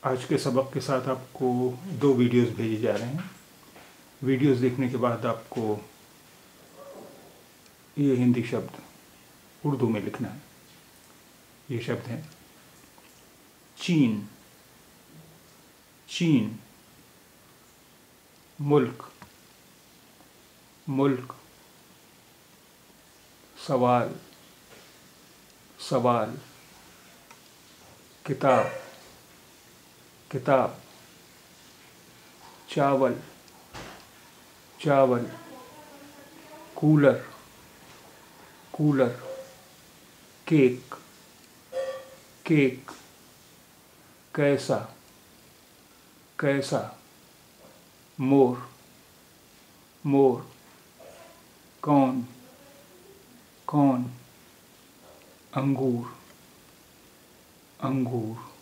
आज के सबक के साथ आपको 2 वीडियोस भेजे जा रहे हैं। वीडियोस देखने के बाद आपको ये हिंदी शब्द उर्दू में लिखना है। ये शब्द हैं चीन। चीन, मुल्क, मुल्क, सवाल, सवाल, किताब, किताब, चावल, चावल, कूलर, कूलर, केक, केक, कैसा, कैसा, मोर, मोर, कौन, कौन, अंगूर, अंगूर।